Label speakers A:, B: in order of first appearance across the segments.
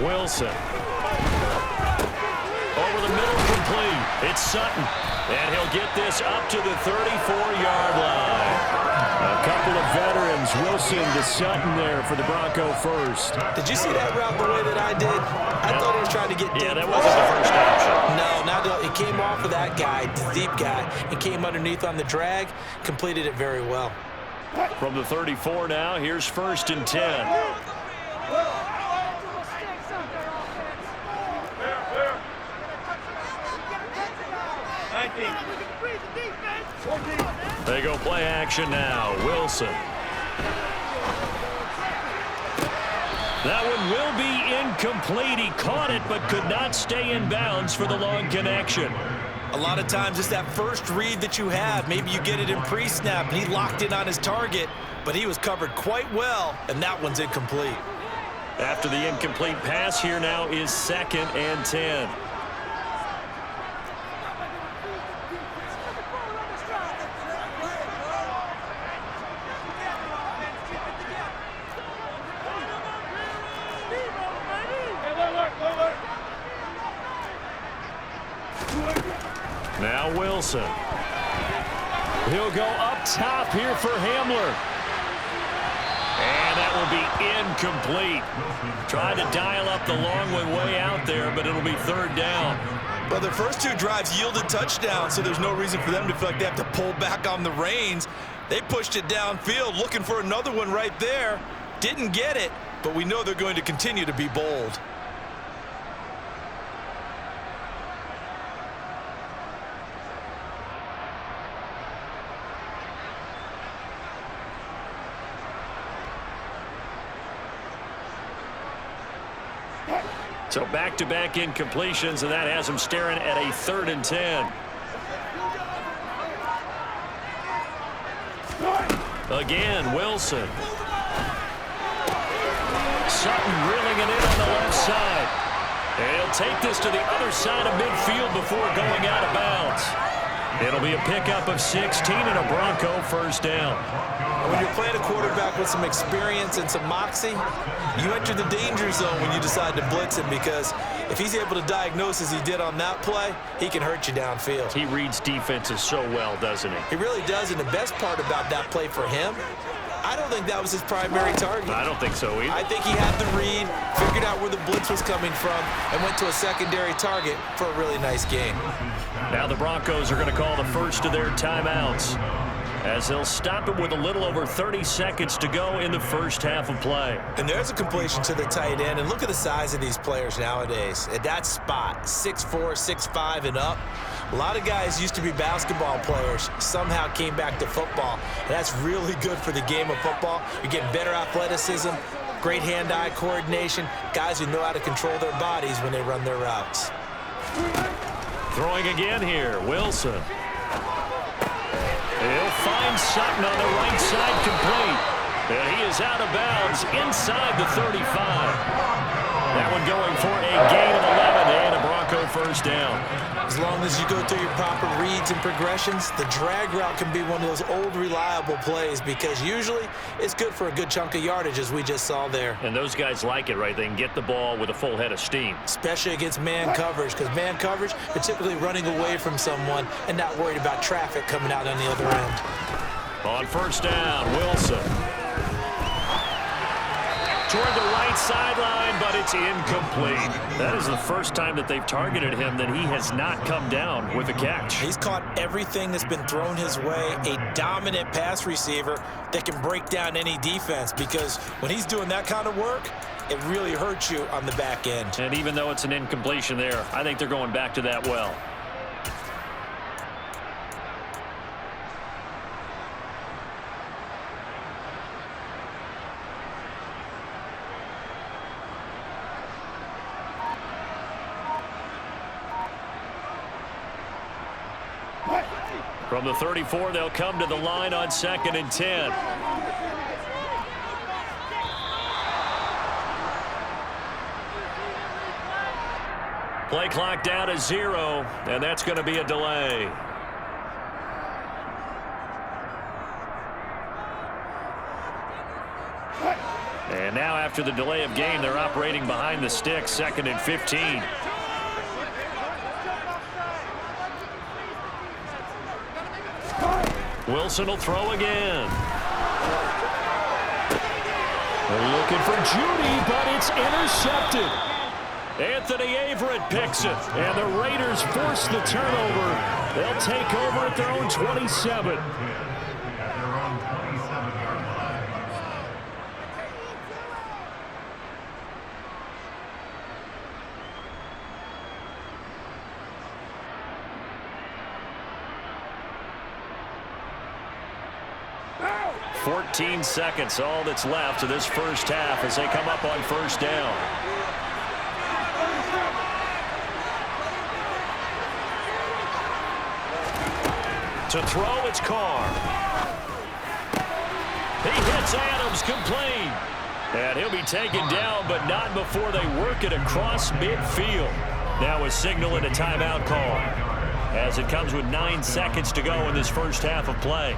A: Wilson. Over the middle, complete. It's Sutton. And he'll get this up to the 34-yard line. A couple of veterans, Wilson to Sutton there for the Bronco first.
B: Did you see that route the way that I did? I thought he was trying to get deep.
A: Yeah, that wasn't the first option.
B: No, not it came off of that guy, the deep guy, and came underneath on the drag, completed it very well.
A: From the 34 now, here's 1st and 10. They go play action now. Wilson. That one will be incomplete. He caught it but could not stay in bounds for the long connection.
B: A lot of times it's that first read that you have. Maybe you get it in pre-snap, and he locked in on his target, but he was covered quite well, and that one's incomplete.
A: After the incomplete pass, here now is 2nd and 10. Now Wilson. He'll go up top here for Hamler. And that will be incomplete. Tried to dial up the long one way out there, but it'll be 3rd down.
B: Well, their first 2 drives yielded touchdowns, so there's no reason for them to feel like they have to pull back on the reins. They pushed it downfield, looking for another one right there. Didn't get it, but we know they're going to continue to be bold.
A: So back-to-back incompletions, and that has him staring at a 3rd and 10. Again, Wilson. Sutton reeling it in on the left side. And he'll take this to the other side of midfield before going out of bounds. It'll be a pickup of 16 and a Bronco 1st down.
B: When you're playing a quarterback with some experience and some moxie, you enter the danger zone when you decide to blitz him, because if he's able to diagnose as he did on that play, he can hurt you downfield.
A: He reads defenses so well, doesn't he?
B: He really does, and the best part about that play for him, I don't think that was his primary target.
A: I don't think so either.
B: I think he had the read, figured out where the blitz was coming from, and went to a secondary target for a really nice game.
A: Now the Broncos are going to call the first of their timeouts, as they'll stop it with a little over 30 seconds to go in the first half of play.
B: And there's a completion to the tight end, and look at the size of these players nowadays. At that spot, 6'4", 6'5", and up. A lot of guys used to be basketball players, somehow came back to football, and that's really good for the game of football. You're getting better athleticism, great hand-eye coordination, guys who know how to control their bodies when they run their routes.
A: Throwing again here, Wilson. He'll find Sutton on the right side, complete. And he is out of bounds inside the 35. That one going for a gain of 11 and a Bronco 1st down.
B: As long as you go through your proper reads and progressions, the drag route can be one of those old reliable plays, because usually it's good for a good chunk of yardage, as we just saw there.
A: And those guys like it, right? They can get the ball with a full head of steam.
B: Especially against man coverage, because man coverage, you're typically running away from someone and not worried about traffic coming out on the other end.
A: On 1st down, Wilson. Toward the right sideline, but it's incomplete. That is the first time that they've targeted him that he has not come down with a catch.
B: He's caught everything that's been thrown his way. A dominant pass receiver that can break down any defense, because when he's doing that kind of work, it really hurts you on the back end.
A: And even though it's an incompletion there, I think they're going back to that well. From the 34, they'll come to the line on 2nd and 10. Play clock down to 0, and that's going to be a delay. And now after the delay of game, they're operating behind the sticks, 2nd and 15. Wilson will throw again. They're looking for Judy, but it's intercepted. Anthony Averett picks it, and the Raiders force the turnover. They'll take over at their own 27.
C: Out.
A: 14 seconds, all that's left of this first half as they come up on first down. To throw, it's Carr. He hits Adams, complete. And he'll be taken down, but not before they work it across midfield. Now a signal and a timeout call, as it comes with 9 seconds to go in this first half of play.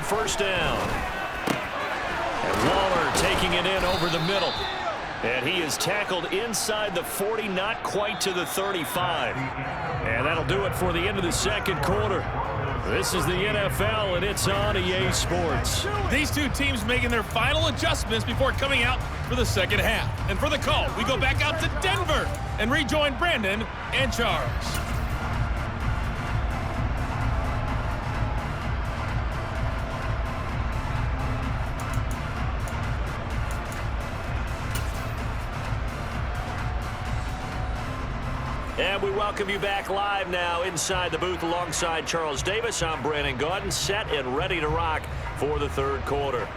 A: First down. And Waller taking it in over the middle. And he is tackled inside the 40, not quite to the 35. And that'll do it for the end of the second quarter. This is the NFL, and it's on EA Sports.
C: These two teams making their final adjustments before coming out for the second half. And for the call, we go back out to Denver and rejoin Brandon and Charles.
A: And we welcome you back live now inside the booth alongside Charles Davis. I'm Brandon Gaudin, set and ready to rock for the third quarter.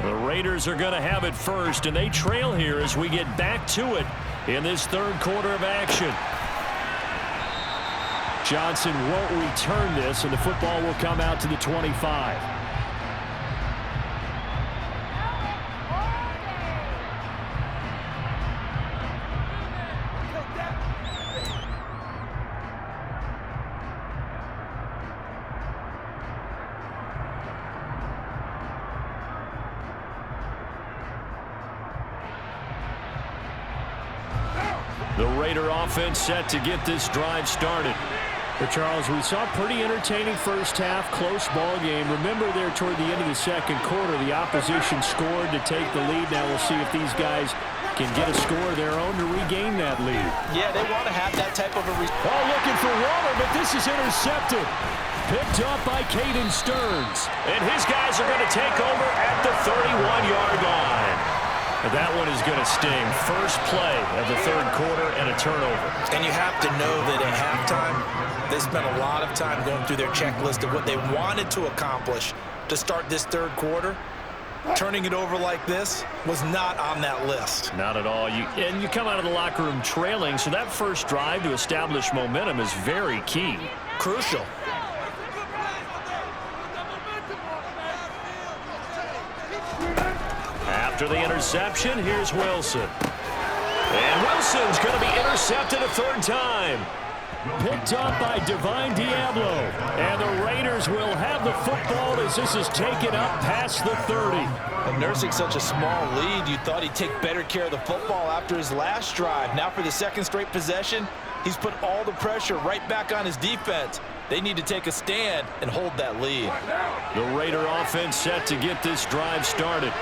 A: The Raiders are going to have it first, and they trail here as we get back to it in this third quarter of action. Johnson won't return this, and the football will come out to the 25. The Raider offense set to get this drive started. But Charles, we saw a pretty entertaining first half, close ball game. Remember there toward the end of the second quarter, the opposition scored to take the lead. Now we'll see if these guys can get a score of their own to regain that lead.
B: Yeah, they want to have that type of a...
A: looking for Waller, but this is intercepted. Picked up by Caden Stearns. And his guys are going to take over at the 31-yard line. But that one is going to sting. First play of the third quarter and a turnover.
B: And you have to know that at halftime, they spent a lot of time going through their checklist of what they wanted to accomplish to start this third quarter. Turning it over like this was not on that list.
A: Not at all. And you come out of the locker room trailing, so that first drive to establish momentum is very key.
B: Crucial.
A: After the interception, here's Wilson. And Wilson's going to be intercepted a third time. Picked up by Divine Diablo. And the Raiders will have the football as this is taken up past the 30.
D: And nursing such a small lead, you thought he'd take better care of the football after his last drive. Now for the second straight possession, he's put all the pressure right back on his defense. They need to take a stand and hold that lead.
A: The Raider offense set to get this drive started.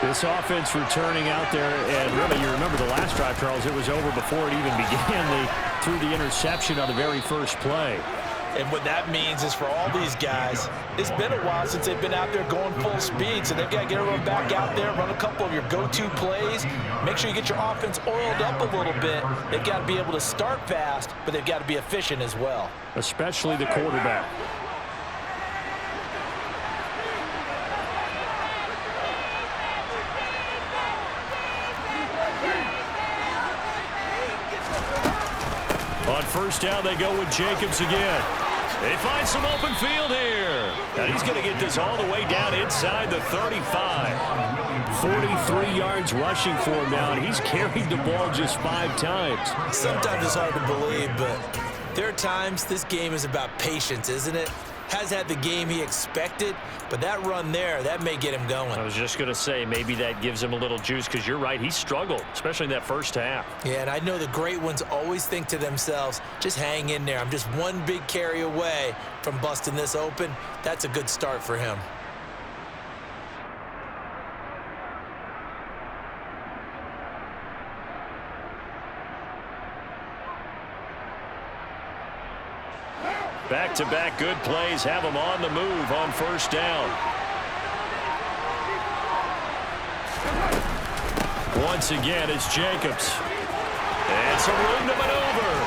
A: This offense returning out there, and really, you remember the last drive, Charles, it was over before it even began. They threw the interception on the very first play.
D: And what that means is for all these guys, it's been a while since they've been out there going full speed, so they've got to get everyone back out there, run a couple of your go-to plays, make sure you get your offense oiled up a little bit. They've got to be able to start fast, but they've got to be efficient as well.
A: Especially the quarterback. On first down, they go with Jacobs again. They find some open field here. And he's going to get this all the way down inside the 35. 43 yards rushing for him now, and he's carried the ball just 5 times.
B: Sometimes it's hard to believe, but there are times this game is about patience, isn't it? Has had the game he expected, but that run there, that may get him going.
A: I was just going to say, maybe that gives him a little juice, because you're right, he struggled, especially in that first half.
B: Yeah, and I know the great ones always think to themselves, just hang in there. I'm just one big carry away from busting this open. That's a good start for him.
A: Back-to-back good plays have him on the move on first down. Once again, it's Jacobs. And some room to maneuver.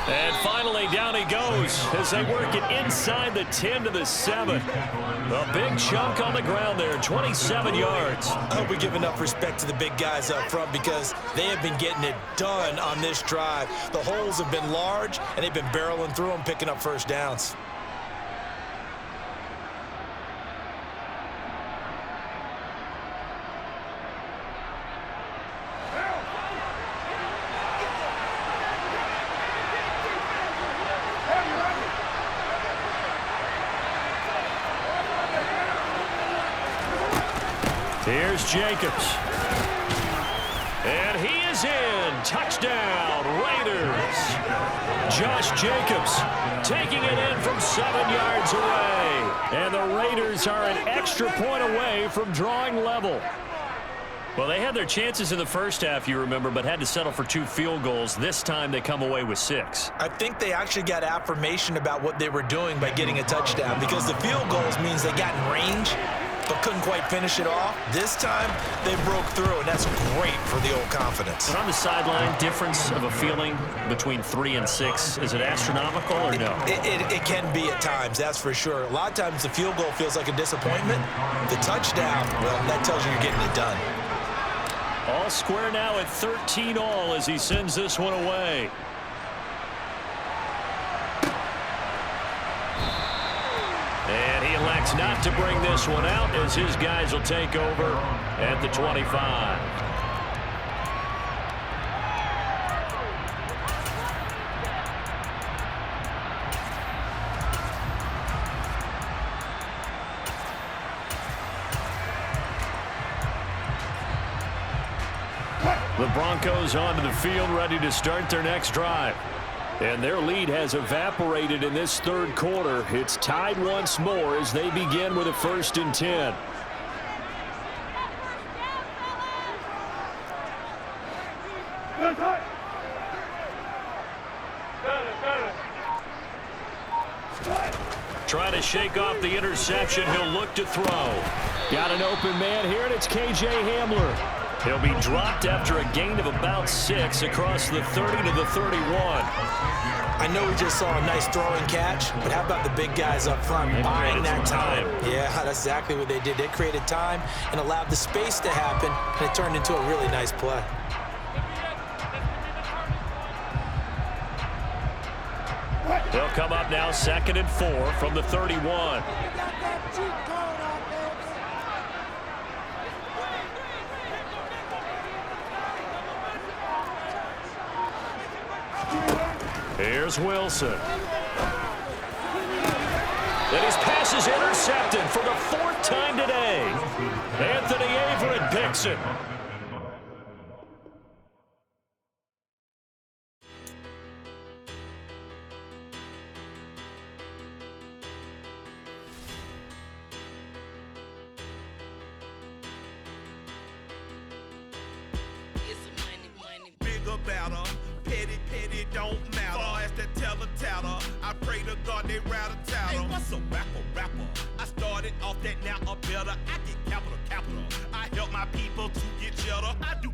A: And finally, down he goes as they work it inside the 10 to the 7. A big chunk on the ground there, 27 yards.
B: I hope we give enough respect to the big guys up front because they have been getting it done on this drive. The holes have been large, and they've been barreling through them, picking up first downs.
A: Here's Jacobs. And he is in. Touchdown, Raiders. Josh Jacobs taking it in from 7 yards away. And the Raiders are an extra point away from drawing level. Well, they had their chances in the first half, you remember, but had to settle for 2 field goals. This time they come away with 6.
B: I think they actually got affirmation about what they were doing by getting a touchdown because the field goals means they got in range but couldn't quite finish it off. This time, they broke through, and that's great for the old confidence.
A: And on the sideline, difference of a feeling between 3 and 6, is it astronomical or no?
B: It can be at times, that's for sure. A lot of times the field goal feels like a disappointment. The touchdown, well, that tells you you're getting it done.
A: All square now at 13 all as he sends this one away. And he elects not to bring this one out as his guys will take over at the 25. The Broncos onto the field ready to start their next drive. And their lead has evaporated in this third quarter. It's tied once more as they begin with a 1st and 10. Trying to shake off the interception. He'll look to throw. Got an open man here, and it's K.J. Hamler. He'll be dropped after a gain of about 6 across the 30 to the 31.
B: I know we just saw a nice throwing catch, but how about the big guys up front buying that time? Yeah, that's exactly what they did. They created time and allowed the space to happen, and it turned into a really nice play.
A: They'll come up now 2nd and 4 from the 31. Here's Wilson. And his pass is intercepted for the 4th time today. Anthony Averett picks it.
E: Bigger, better, petty, don't matter. Far as the teller, off that now or better. I get capital. I help my people to get cheddar. I do